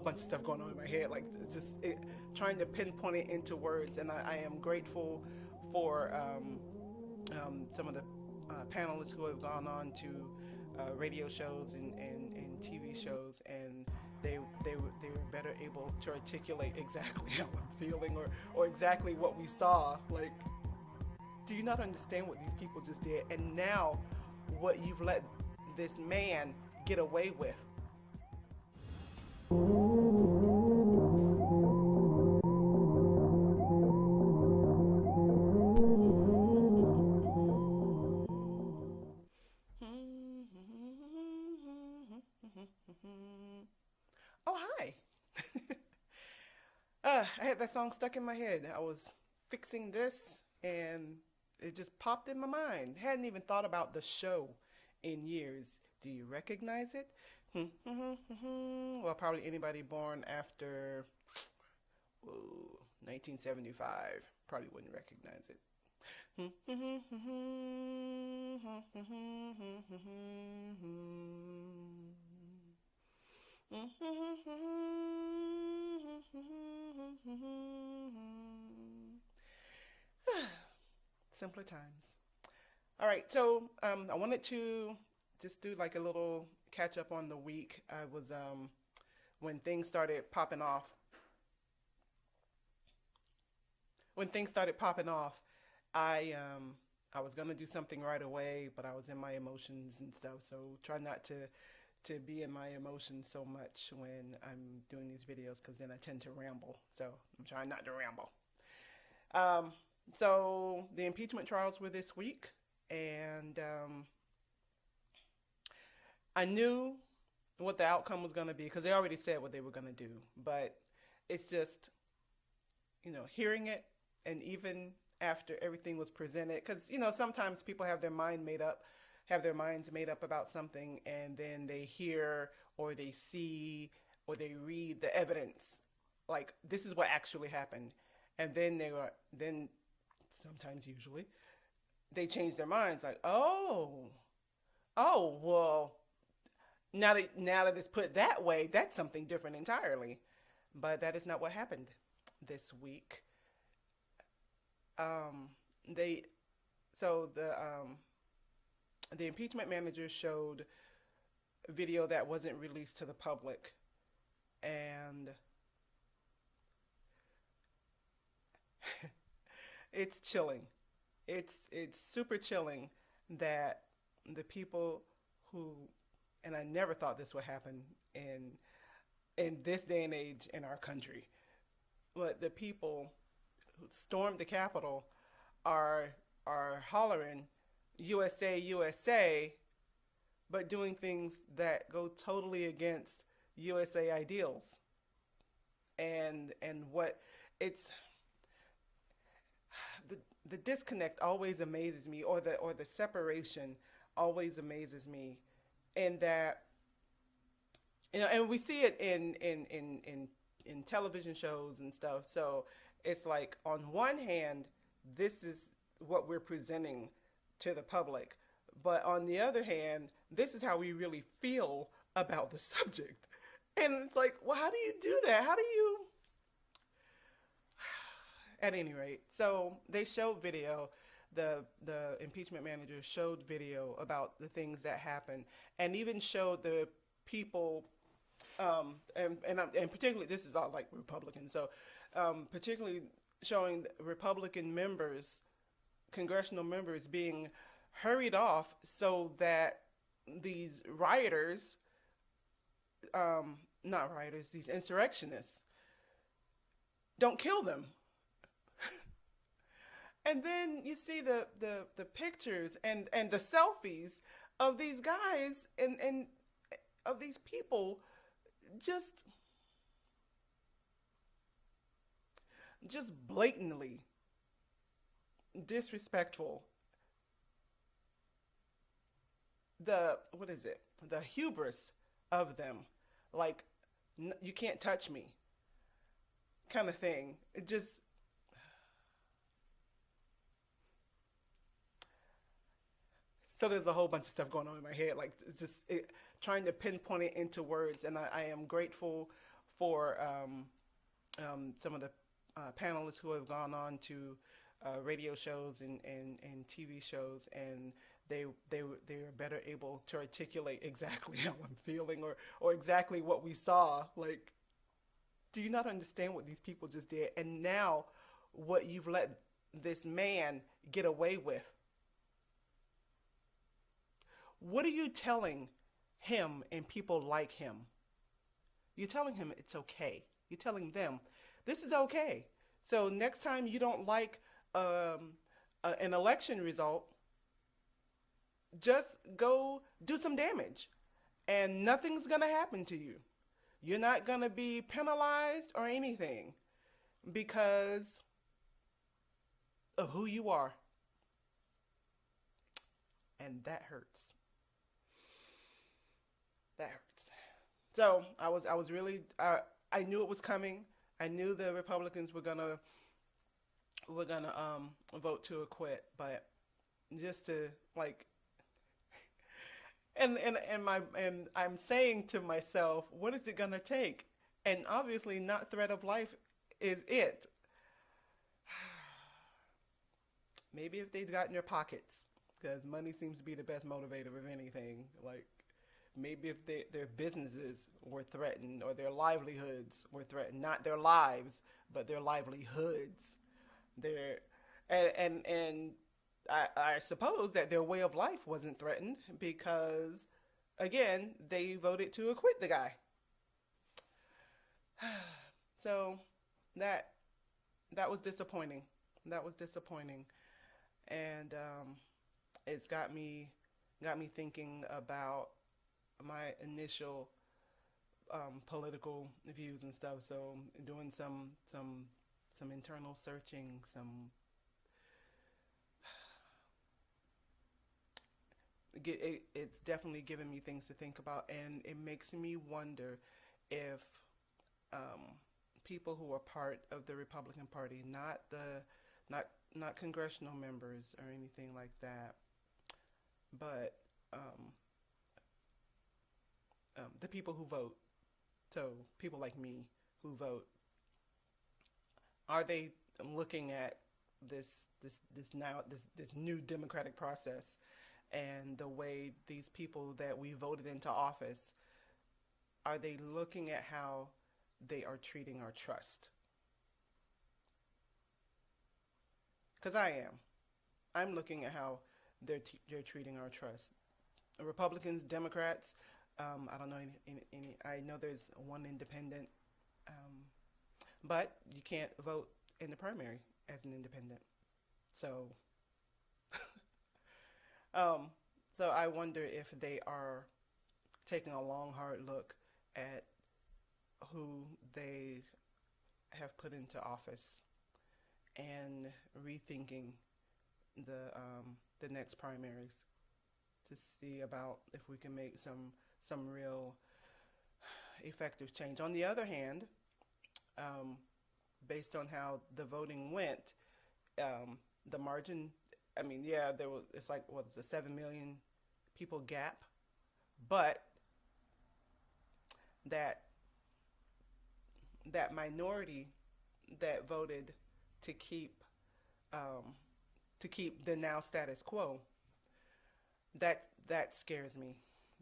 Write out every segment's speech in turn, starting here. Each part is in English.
bunch of stuff going on in my head, like it's just trying to pinpoint it into words. And I am grateful for some of the panelists who have gone on to radio shows and TV shows, and they were better able to articulate exactly how I'm feeling, or exactly what we saw. Like, do you not understand what these people just did? And now, what you've let this man get away with. Oh, hi. I had that song stuck in my head. I was fixing this and it just popped in my mind. Hadn't even thought about the show in years. Do you recognize it? Well, probably anybody born after 1975 probably wouldn't recognize it. Simpler times. All right, so I wanted to just do like a little catch up on the week. I was when things started popping off. When things started popping off, I was gonna do something right away, but I was in my emotions and stuff. So try not to be in my emotions so much when I'm doing these videos, because then I tend to ramble. So I'm trying not to ramble. So the impeachment trials were this week, and I knew what the outcome was going to be because they already said what they were going to do. But it's just, hearing it, and even after everything was presented, because, sometimes people have their mind made up, have their minds made up about something, and then they hear or they see or they read the evidence, like this is what actually happened, and then sometimes, usually, they change their minds, like, well, now that it's put that way, that's something different entirely. But that is not what happened this week. They so the impeachment manager showed a video that wasn't released to the public, and it's chilling. It's super chilling that the people who, and I never thought this would happen in this day and age in our country, but the people who stormed the Capitol are hollering USA, USA, but doing things that go totally against USA ideals. And what it's the disconnect always amazes me, or the separation always amazes me, in that, and we see it in television shows and stuff. So it's like, on one hand, this is what we're presenting to the public, but on the other hand, this is how we really feel about the subject. And it's like, well, how do you do that? How do you? At any rate, so they showed video. The impeachment manager showed video about the things that happened, and even showed the people, and particularly, this is all like Republicans. So particularly showing Republican members, congressional members, being hurried off so that these rioters, not rioters, these insurrectionists, don't kill them. And then you see the pictures and the selfies of these guys and of these people, just blatantly disrespectful. What is it? The hubris of them, like, you can't touch me, kind of thing. It just, so there's a whole bunch of stuff going on in my head, like it's just trying to pinpoint it into words. And I am grateful for some of the panelists who have gone on to radio shows and TV shows, and they're better able to articulate exactly how I'm feeling, or exactly what we saw. Like, do you not understand what these people just did? And now, what you've let this man get away with? What are you telling him and people like him? You're telling him it's okay. You're telling them this is okay. So next time you don't like an election result, just go do some damage, and nothing's gonna happen to you. You're not gonna be penalized or anything because of who you are, and that hurts. That hurts. So I was really I knew it was coming. I knew the Republicans were gonna vote to acquit, but just to like and I'm saying to myself, what is it gonna take? And obviously, not threat of life is it. Maybe if they'd got in their pockets, because money seems to be the best motivator of anything. Like, maybe if their businesses were threatened, or their livelihoods were threatened, not their lives, but their livelihoods. Their and I suppose that their way of life wasn't threatened because, again, they voted to acquit the guy. So that that was disappointing. That was disappointing, and it's got me thinking about my initial political views and stuff. So doing some internal searching, it's definitely given me things to think about, and it makes me wonder if people who are part of the Republican Party, not congressional members or anything like that, but the people who vote, so people like me who vote, are they looking at this new democratic process and the way these people that we voted into office, are they looking at how they are treating our trust? Because I am. I'm looking at how they're treating our trust. Republicans, Democrats, I don't know any. I know there's one independent, but you can't vote in the primary as an independent. So, so I wonder if they are taking a long, hard look at who they have put into office and rethinking the next primaries to see about if we can make some real effective change. On the other hand, based on how the voting went, the margin, I mean, yeah, it's like, what is it, 7 million people gap, but that minority that voted to keep the now status quo, that scares me,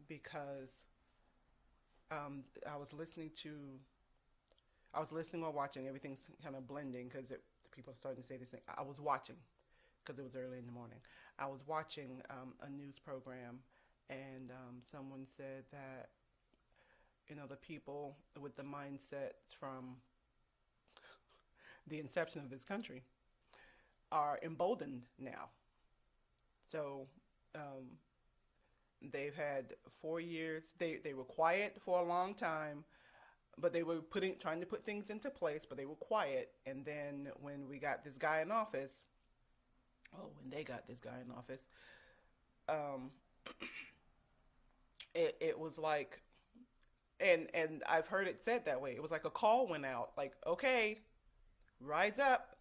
because I was listening or watching. Everything's kind of blending because people are starting to say this thing. I was watching because it was early in the morning. I was watching a news program, and someone said that, the people with the mindsets from the inception of this country are emboldened now. So they've had 4 years. They were quiet for a long time, but they were trying to put things into place, but they were quiet. And then when we got this guy in office, when they got this guy in office, it was like, and I've heard it said that way. It was like a call went out, like, okay, rise up.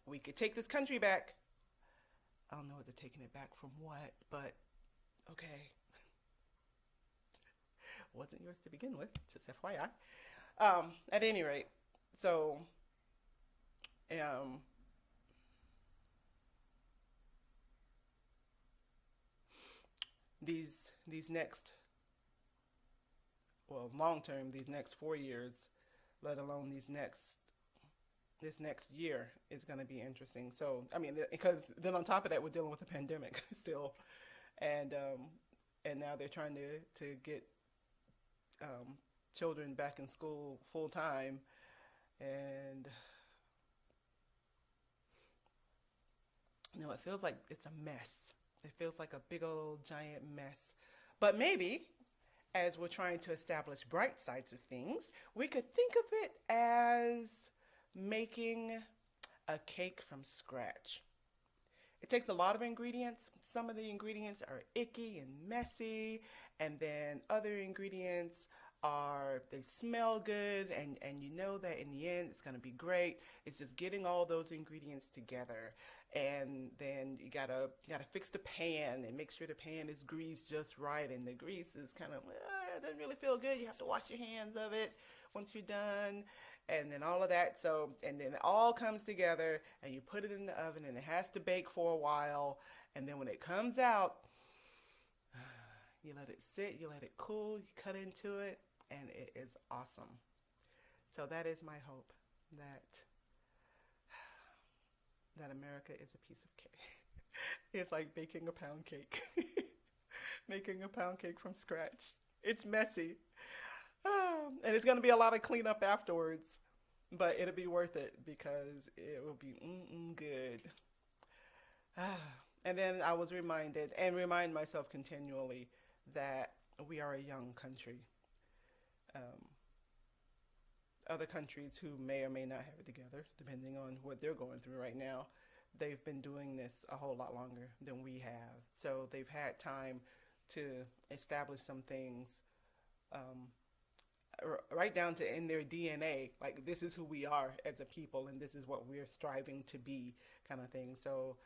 We could take this country back. I don't know what they're taking it back from what, but okay. Wasn't yours to begin with, just FYI. At any rate, so um, these next, well, long term, these next 4 years, let alone this next year is going to be interesting. So I mean, because then on top of that, we're dealing with a pandemic still, and now they're trying to get um, children back in school full time, and it feels like it's a mess. It feels like a big old giant mess. But maybe as we're trying to establish bright sides of things, we could think of it as making a cake from scratch. It takes a lot of ingredients. Some of the ingredients are icky and messy, and then other ingredients are they smell good, and you know that in the end it's going to be great. It's just getting all those ingredients together, and then you gotta fix the pan and make sure the pan is greased just right, and the grease is kind of it doesn't really feel good. You have to wash your hands of it once you're done, and then all of that. So and then it all comes together, and you put it in the oven, and it has to bake for a while, and then when it comes out, you let it sit, you let it cool, you cut into it, and it is awesome. So that is my hope that America is a piece of cake. It's like baking a pound cake, making a pound cake from scratch. It's messy, and it's gonna be a lot of cleanup afterwards, but it'll be worth it because it will be good. And then I was reminded and remind myself continually that we are a young country. Um, Other countries who may or may not have it together, depending on what they're going through right now, they've been doing this a whole lot longer than we have. So they've had time to establish some things um, right down to in their DNA. Like, this is who we are as a people, and this is what we're striving to be, kind of thing. So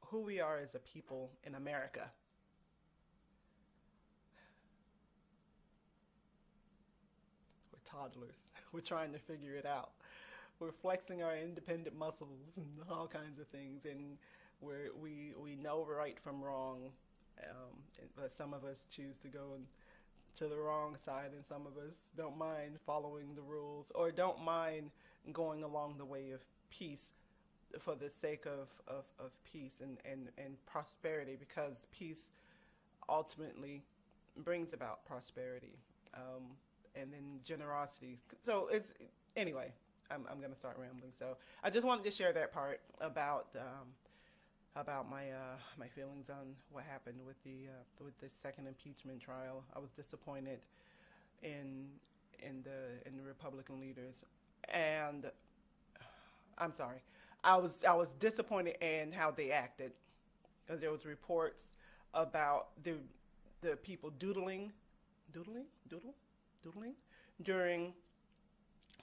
who we are as a people in America. We're toddlers. We're trying to figure it out. We're flexing our independent muscles and all kinds of things, and we know right from wrong. But some of us choose to go to the wrong side, and some of us don't mind following the rules or don't mind going along the way of peace for the sake of peace and prosperity, because peace ultimately brings about prosperity, and then generosity. So it's anyway. I'm going to start rambling. So I just wanted to share that part about my feelings on what happened with the second impeachment trial. I was disappointed in in the Republican leaders, and I'm sorry, I was disappointed in how they acted, because there was reports about the people doodling, doodling during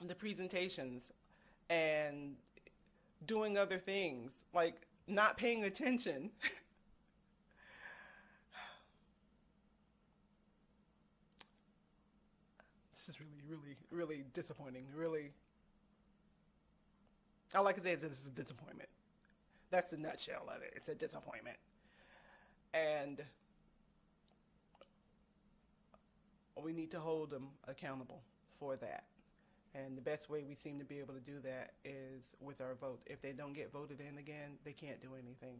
the presentations, and doing other things like not paying attention. This is really, really, really disappointing. Really, all I can say is this is a disappointment. That's the nutshell of it. It's a disappointment, and we need to hold them accountable for that. And the best way we seem to be able to do that is with our vote. If they don't get voted in again, they can't do anything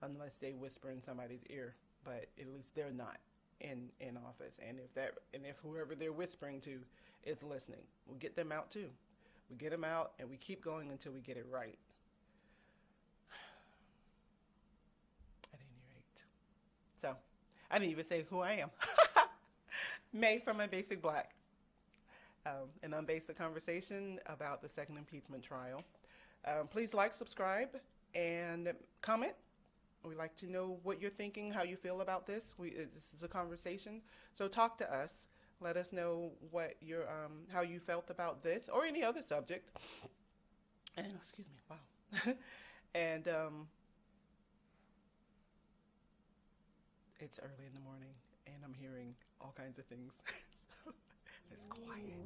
unless they whisper in somebody's ear. But at least they're not in office. And if whoever they're whispering to is listening, we'll get them out too. We get them out, and we keep going until we get it right. At any rate, so I didn't even say who I am. May from unBasic Black. An unbasic conversation about the second impeachment trial. Please like, subscribe, and comment. We'd like to know what you're thinking, how you feel about this. This is a conversation, so talk to us. Let us know what how you felt about this or any other subject. And excuse me, wow. And It's early in the morning and I'm hearing all kinds of things. It's quiet.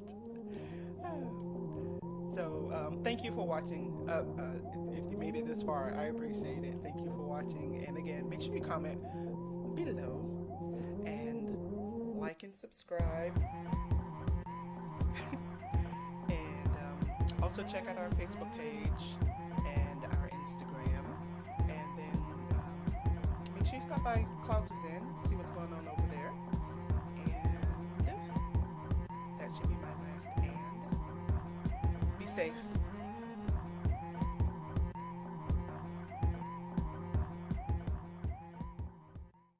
So thank you for watching. If you made it this far, I appreciate it. Thank you for watching. And again, make sure you comment below and like and subscribe. And also check out our Facebook page and our Instagram. And then make sure you stop by Clouds Within, see what's going on over there. And that should be my last and. Be safe.